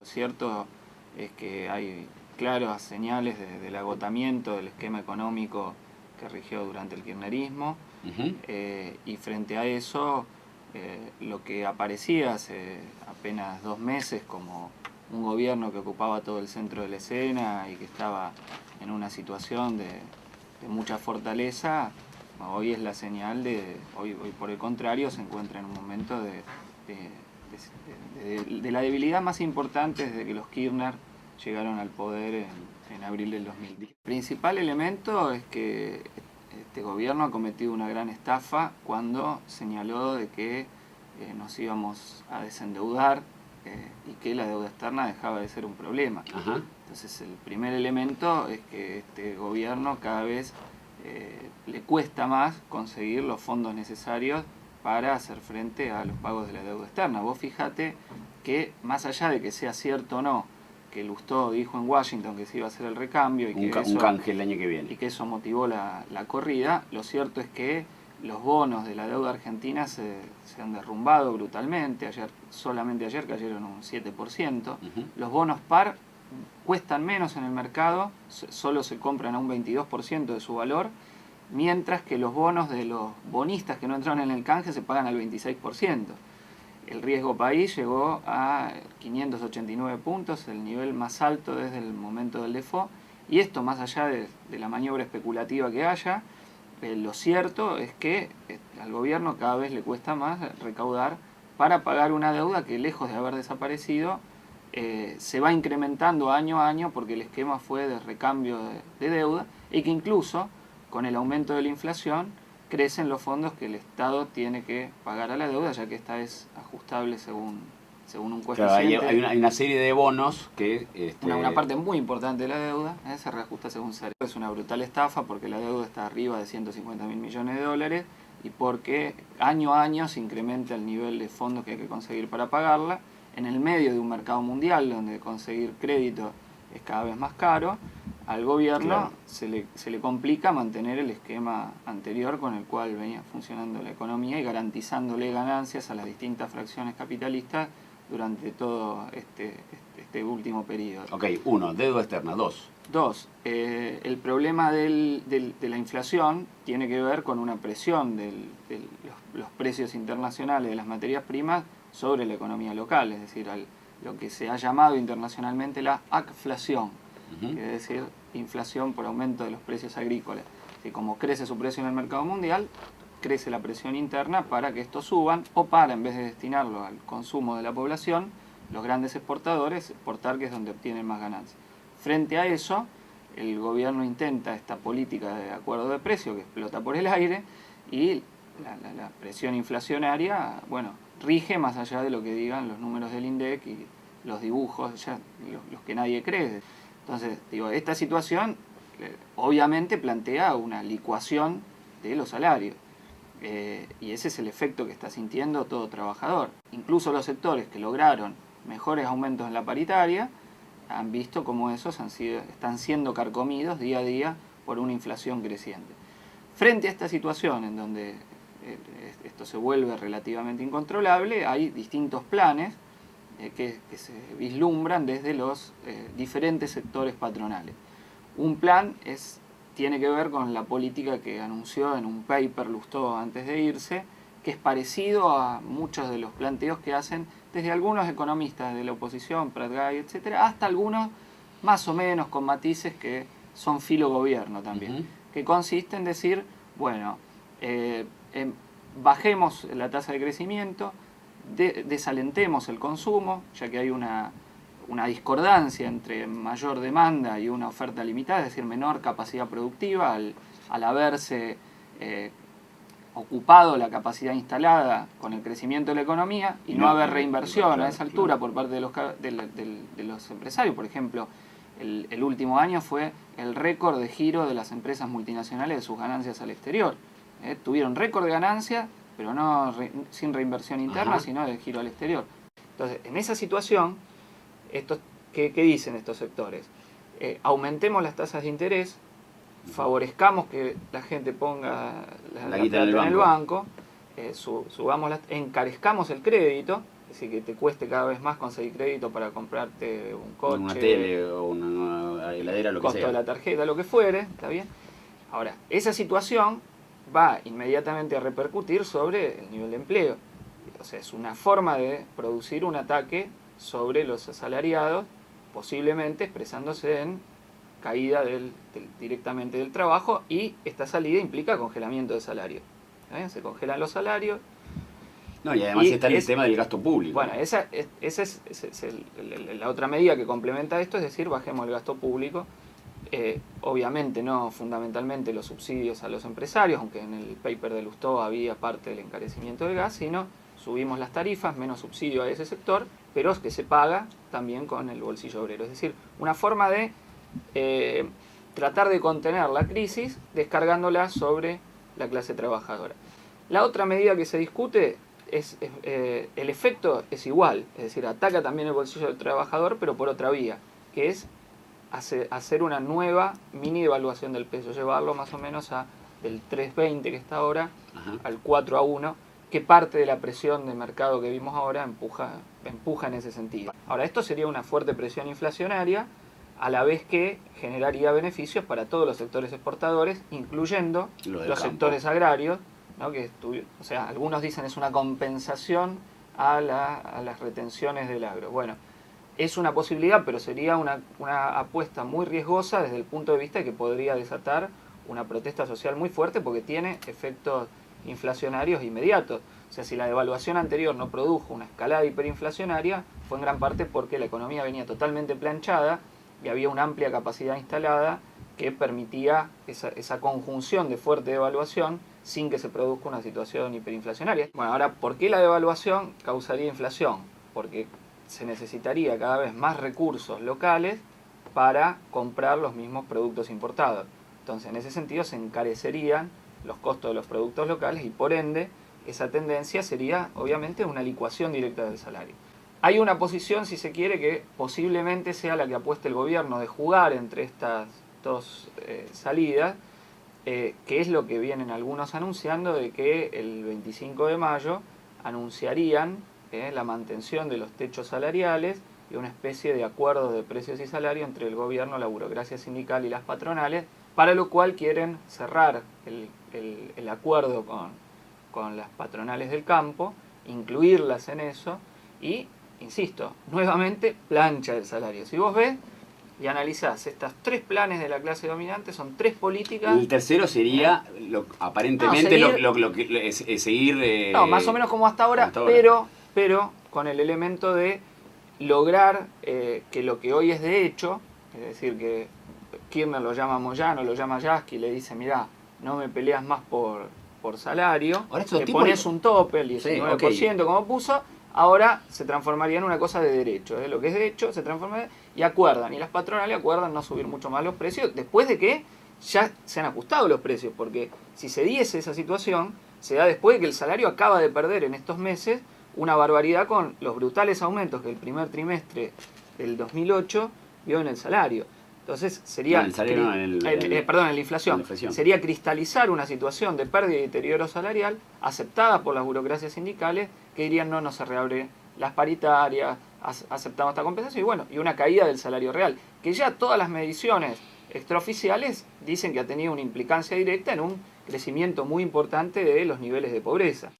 Lo cierto es que hay claras señales del agotamiento del esquema económico que rigió durante el kirchnerismo, y frente a eso lo que aparecía hace apenas 2 meses como un gobierno que ocupaba todo el centro de la escena y que estaba en una situación de mucha fortaleza, hoy es la señal hoy por el contrario se encuentra en un momento de la debilidad más importante desde que los Kirchner llegaron al poder en abril del 2010. El principal elemento es que este gobierno ha cometido una gran estafa cuando señaló de que nos íbamos a desendeudar y que la deuda externa dejaba de ser un problema. Entonces el primer elemento es que este gobierno cada vez le cuesta más conseguir los fondos necesarios para hacer frente a los pagos de la deuda externa. Vos fíjate que más allá de que sea cierto o no que Lustó dijo en Washington que se iba a hacer el recambio y un canje el año que viene, y que eso motivó la corrida, lo cierto es que los bonos de la deuda argentina se han derrumbado brutalmente. Solamente ayer cayeron un 7%. Los bonos par cuestan menos en el mercado, solo se compran a un 22% de su valor, mientras que los bonos de los bonistas que no entraron en el canje se pagan al 26%. El riesgo país llegó a 589 puntos, el nivel más alto desde el momento del default, y esto más allá de la maniobra especulativa que haya, lo cierto es que al gobierno cada vez le cuesta más recaudar para pagar una deuda que, lejos de haber desaparecido, se va incrementando año a año porque el esquema fue de recambio de deuda, y que incluso con el aumento de la inflación crecen los fondos que el Estado tiene que pagar a la deuda, ya que esta es ajustable según un coeficiente. Claro, hay una serie de bonos que... Una parte muy importante de la deuda se reajusta según se. Es una brutal estafa porque la deuda está arriba de 150.000 millones de dólares y porque año a año se incrementa el nivel de fondos que hay que conseguir para pagarla, en el medio de un mercado mundial donde conseguir crédito es cada vez más caro. Al gobierno se le complica mantener el esquema anterior con el cual venía funcionando la economía y garantizándole ganancias a las distintas fracciones capitalistas durante todo este último periodo. Ok, 1, deuda externa. 2, el problema de la inflación tiene que ver con una presión de los precios internacionales de las materias primas sobre la economía local, es decir, lo que se ha llamado internacionalmente la agflación, quiere decir inflación por aumento de los precios agrícolas. Y como crece su precio en el mercado mundial, crece la presión interna para que estos suban, o para, en vez de destinarlo al consumo de la población, los grandes exportadores exportar, que es donde obtienen más ganancias. Frente a eso, el gobierno intenta esta política de acuerdo de precio que explota por el aire, y la presión inflacionaria, bueno, rige más allá de lo que digan los números del INDEC y los dibujos, ya los que nadie cree. Entonces, digo, esta situación obviamente plantea una licuación de los salarios. Y ese es el efecto que está sintiendo todo trabajador. Incluso los sectores que lograron mejores aumentos en la paritaria han visto cómo esos están siendo carcomidos día a día por una inflación creciente. Frente a esta situación en donde esto se vuelve relativamente incontrolable, hay distintos planes que se vislumbran desde los diferentes sectores patronales. Un plan tiene que ver con la política que anunció en un paper Lustó antes de irse, que es parecido a muchos de los planteos que hacen desde algunos economistas de la oposición, Prat-Gay, etcétera, hasta algunos más o menos con matices que son filo gobierno también, que consiste en decir, bueno, bajemos la tasa de crecimiento, desalentemos el consumo, ya que hay una discordancia entre mayor demanda y una oferta limitada, es decir, menor capacidad productiva al haberse ocupado la capacidad instalada con el crecimiento de la economía y no haber reinversión a esa altura por parte de los empresarios. Por ejemplo, el último año fue el récord de giro de las empresas multinacionales de sus ganancias al exterior. Tuvieron récord de ganancias, pero no sin reinversión interna, sino de giro al exterior. Entonces, en esa situación, ¿qué dicen estos sectores? Aumentemos las tasas de interés, favorezcamos que la gente ponga la plata en el banco, encarezcamos el crédito, es decir, que te cueste cada vez más conseguir crédito para comprarte un coche, una tele o una heladera, lo que costo sea. de la tarjeta, lo que fuere, ¿está bien? Ahora, esa situación va inmediatamente a repercutir sobre el nivel de empleo. O sea, es una forma de producir un ataque sobre los asalariados, posiblemente expresándose en caída directamente del trabajo, y esta salida implica congelamiento de salario. ¿Está bien? Se congelan los salarios. No, y además está el tema del gasto público. Bueno, esa es la otra medida que complementa esto, es decir, bajemos el gasto público. Obviamente no fundamentalmente los subsidios a los empresarios, aunque en el paper de Lustó había parte del encarecimiento del gas, sino subimos las tarifas, menos subsidio a ese sector, pero es que se paga también con el bolsillo obrero. Es decir, una forma de tratar de contener la crisis descargándola sobre la clase trabajadora. La otra medida que se discute el efecto es igual, es decir, ataca también el bolsillo del trabajador, pero por otra vía, que es hacer una nueva mini devaluación del peso, llevarlo más o menos del 3.20 que está ahora, ajá, al 4-1, que parte de la presión de mercado que vimos ahora empuja en ese sentido. Ahora, esto sería una fuerte presión inflacionaria, a la vez que generaría beneficios para todos los sectores exportadores, incluyendo los sectores agrarios, ¿no? O sea, algunos dicen es una compensación a las retenciones del agro. Bueno, es una posibilidad, pero sería una apuesta muy riesgosa desde el punto de vista de que podría desatar una protesta social muy fuerte, porque tiene efectos inflacionarios inmediatos. O sea, si la devaluación anterior no produjo una escalada hiperinflacionaria, fue en gran parte porque la economía venía totalmente planchada y había una amplia capacidad instalada que permitía esa conjunción de fuerte devaluación sin que se produzca una situación hiperinflacionaria. Bueno, ahora, ¿por qué la devaluación causaría inflación? Porque se necesitaría cada vez más recursos locales para comprar los mismos productos importados. Entonces, en ese sentido, se encarecerían los costos de los productos locales y, por ende, esa tendencia sería, obviamente, una licuación directa del salario. Hay una posición, si se quiere, que posiblemente sea la que apueste el gobierno, de jugar entre estas dos salidas, que es lo que vienen algunos anunciando, de que el 25 de mayo anunciarían la mantención de los techos salariales y una especie de acuerdo de precios y salarios entre el gobierno, la burocracia sindical y las patronales, para lo cual quieren cerrar el acuerdo con las patronales del campo, incluirlas en eso y, insisto, nuevamente plancha del salario. Si vos ves y analizás estos tres planes de la clase dominante, son tres políticas. El tercero sería, aparentemente, seguir... no, más o menos como hasta ahora, pero con el elemento de lograr que lo que hoy es de hecho, es decir, que Kirchner lo llama Moyano, lo llama Yasky, le dice, mirá, no me peleas más por salario, te pones un tope, el 19%, sí, okay, como puso, ahora se transformaría en una cosa de derecho. Lo que es de hecho se transforma y acuerdan, y las patronales acuerdan no subir mucho más los precios después de que ya se han ajustado los precios, porque si se diese esa situación, se da después de que el salario acaba de perder en estos meses una barbaridad con los brutales aumentos que el primer trimestre del 2008 vio en el salario. Entonces sería, en la inflación. Sería cristalizar una situación de pérdida y deterioro salarial aceptada por las burocracias sindicales, que dirían no se reabre las paritarias, aceptamos esta compensación, y bueno, y una caída del salario real, que ya todas las mediciones extraoficiales dicen que ha tenido una implicancia directa en un crecimiento muy importante de los niveles de pobreza.